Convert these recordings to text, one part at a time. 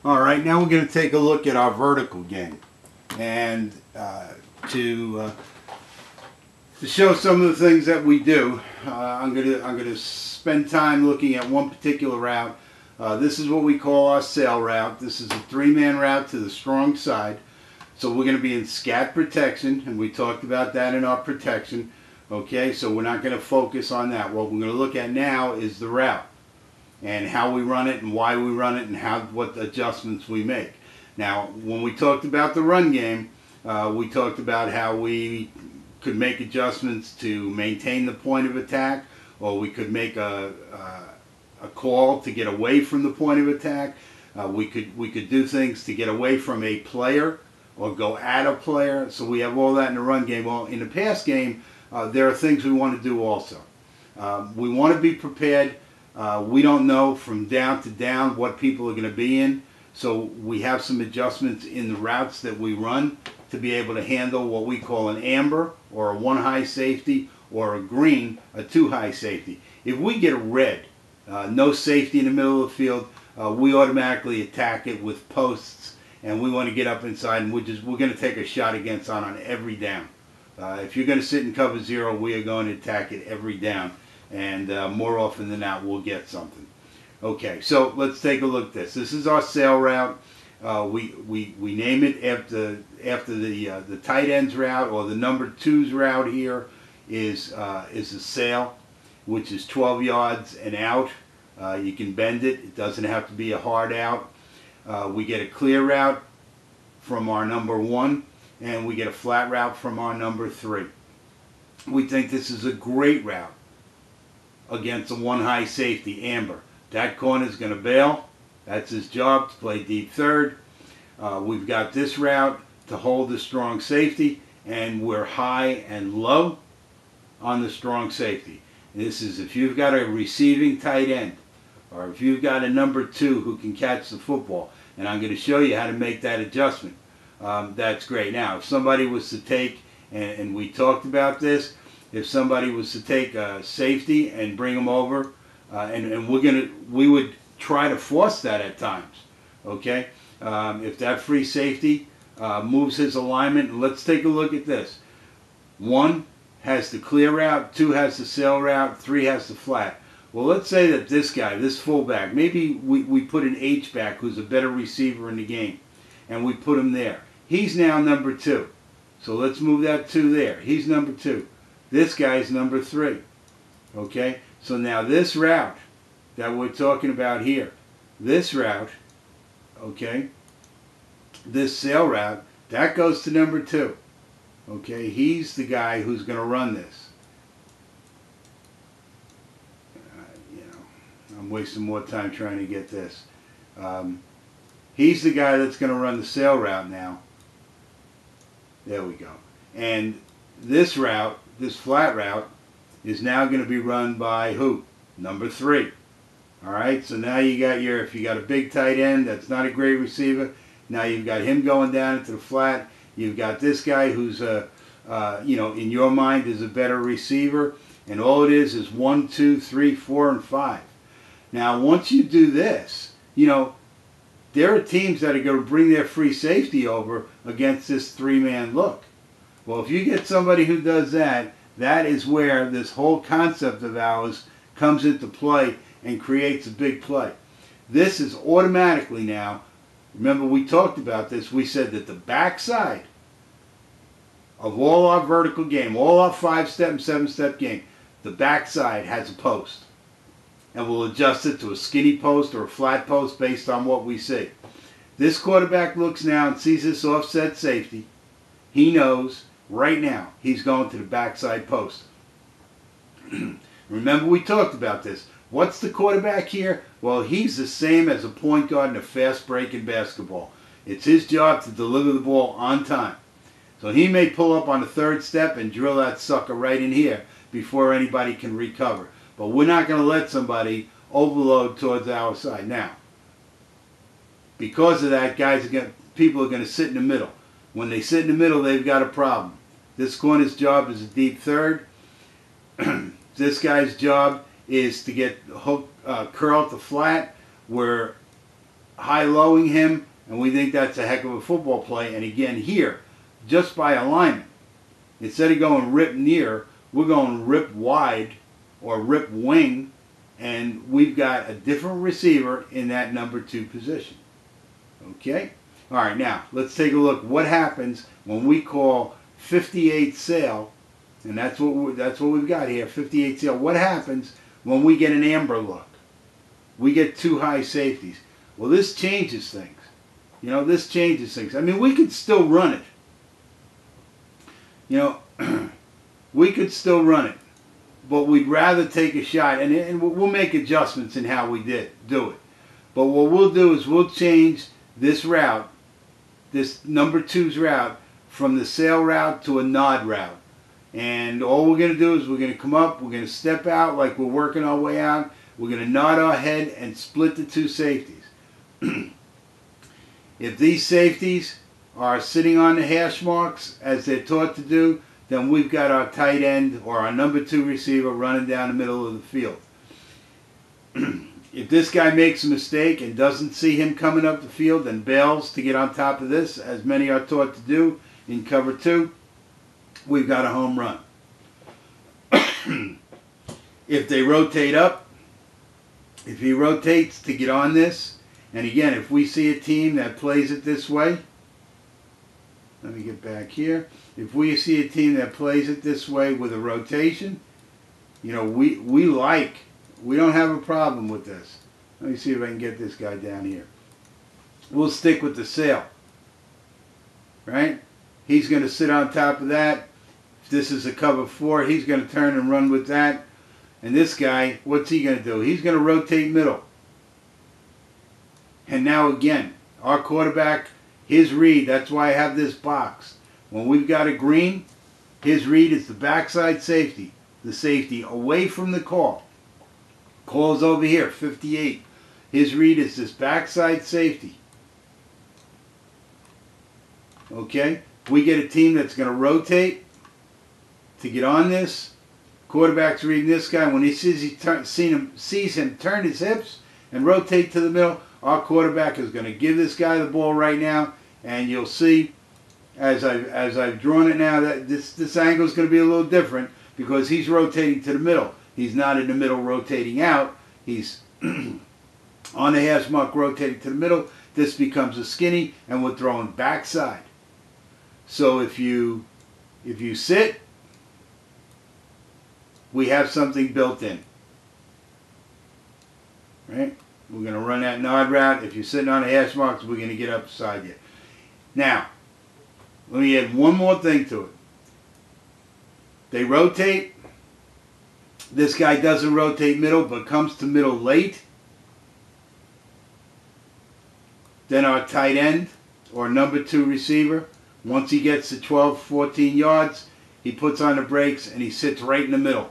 All right, now we're going to take a look at our vertical game, and to show some of the things that we do, I'm going to spend time looking at one particular route. This is what we call our sail route. This is a three-man route to the strong side. So we're going to be in scat protection, and we talked about that in our protection. Okay, so we're not going to focus on that. What we're going to look at now is the route, and how we run it, and why we run it, and what adjustments we make. Now, when we talked about the run game, we talked about how we could make adjustments to maintain the point of attack, or we could make a call to get away from the point of attack. We could do things to get away from a player or go at a player. So we have all that in the run game. Well, in the pass game, there are things we want to do also. We want to be prepared. We don't know from down to down what people are going to be in, so we have some adjustments in the routes that we run to be able to handle what we call an amber, or a one high safety, or a green, a two high safety. If we get a red, no safety in the middle of the field, we automatically attack it with posts, and we want to get up inside, and we're going to take a shot against on every down. If you're going to sit in cover zero, we are going to attack it every down. And more often than not, we'll get something. Okay, so let's take a look at this. This is our sail route. We name it after the tight ends route, or the number 2's route here is a sail, which is 12 yards and out. You can bend it. It doesn't have to be a hard out. We get a clear route from our number 1, and we get a flat route from our number 3. We think this is a great route against a one high safety, amber. That corner is going to bail. That's his job, to play deep third. We've got this route to hold the strong safety, and we're high and low on the strong safety. This is if you've got a receiving tight end, or if you've got a number 2 who can catch the football, and I'm going to show you how to make that adjustment. That's great. Now, if somebody was to take, and we talked about this, if somebody was to take a safety and bring them over, and we would try to force that at times. Okay, if that free safety moves his alignment, and let's take a look at this. 1 has the clear route, 2 has the sail route, 3 has the flat. Well, let's say that this guy, this fullback, maybe we put an H-back who's a better receiver in the game, and we put him there. He's now number 2. So let's move that 2 there. He's number 2. This guy's number 3. Okay, so now this route that we're talking about here, this route, okay, this sail route, that goes to number 2. Okay, he's the guy who's going to run this. I'm wasting more time trying to get this. He's the guy that's going to run the sail route now. There we go. And this route, this flat route, is now going to be run by who? Number 3. All right, so now you got if you got a big tight end that's not a great receiver, now you've got him going down into the flat. You've got this guy who's in your mind is a better receiver, and all it is 1, 2, 3, 4, and 5. Now, once you do this, there are teams that are going to bring their free safety over against this three-man look. Well, if you get somebody who does that, that is where this whole concept of ours comes into play and creates a big play. This is automatically now, remember we talked about this, we said that the backside of all our vertical game, all our 5-step and 7-step game, the backside has a post. And we'll adjust it to a skinny post or a flat post based on what we see. This quarterback looks now and sees this offset safety. He knows right now he's going to the backside post. Remember we talked about this. What's the quarterback here? Well, he's the same as a point guard in a fast break in basketball. It's his job to deliver the ball on time. So he may pull up on the 3rd step and drill that sucker right in here before anybody can recover. But we're not going to let somebody overload towards our side. Now, because of that, people are going to sit in the middle. When they sit in the middle, they've got a problem. This corner's job is a deep third. This guy's job is to get hook curl to flat. We're high-lowing him, and we think that's a heck of a football play. And again here, just by alignment, instead of going rip near, we're going rip wide or rip wing, and we've got a different receiver in that number 2 position. Okay? All right, now let's take a look. What happens when we call 58 sail, and that's what we've got here, 58 sail. What happens when we get an amber look? We get 2 high safeties. Well, this changes things. You know, this changes things. I mean, we could still run it. You know, we could still run it, but we'd rather take a shot, and we'll make adjustments in how we do it. But what we'll do is we'll change this route, this number 2's route, from the sail route to a nod route. And all we're going to do is we're going to come up, we're going to step out like we're working our way out, we're going to nod our head and split the 2 safeties. If these safeties are sitting on the hash marks as they're taught to do, then we've got our tight end or our number 2 receiver running down the middle of the field. If this guy makes a mistake and doesn't see him coming up the field and bails to get on top of this, as many are taught to do in cover 2, we've got a home run. If they rotate up, if he rotates to get on this, and again, if we see a team that plays it this way, let me get back here. If we see a team that plays it this way with a rotation, you know, we don't have a problem with this. Let me see if I can get this guy down here. We'll stick with the sail, right? He's going to sit on top of that. If this is a cover 4, he's going to turn and run with that. And this guy, what's he going to do? He's going to rotate middle. And now again, our quarterback, his read, that's why I have this box. When we've got a green, his read is the backside safety. The safety away from the call. Call's over here, 58. His read is this backside safety. Okay? We get a team that's going to rotate to get on this. Quarterback's reading this guy. When he sees him turn his hips and rotate to the middle, our quarterback is going to give this guy the ball right now, and you'll see as I've drawn it now that this angle is going to be a little different because he's rotating to the middle. He's not in the middle rotating out. He's on the hash mark rotating to the middle. This becomes a skinny, and we're throwing backside. So if you sit, we have something built in. Right? We're going to run that nod route. If you're sitting on the hash marks, we're going to get up beside you. Now, let me add one more thing to it. They rotate. This guy doesn't rotate middle, but comes to middle late. Then our tight end, or number 2 receiver, once he gets to 12, 14 yards, he puts on the brakes and he sits right in the middle.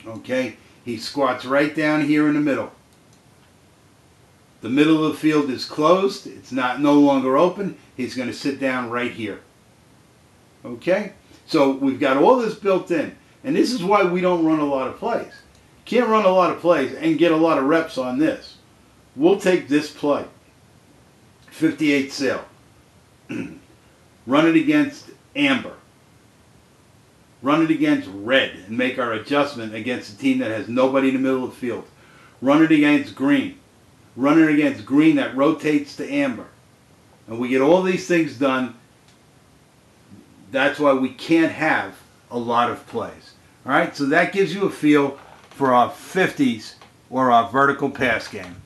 Okay? He squats right down here in the middle. The middle of the field is closed. It's no longer open. He's going to sit down right here. Okay? So we've got all this built in. And this is why we don't run a lot of plays. Can't run a lot of plays and get a lot of reps on this. We'll take this play. 58 sail. Run it against amber. Run it against red and make our adjustment against a team that has nobody in the middle of the field. Run it against green. Run it against green that rotates to amber. And we get all these things done. That's why we can't have a lot of plays. All right, so that gives you a feel for our 50s or our vertical pass game.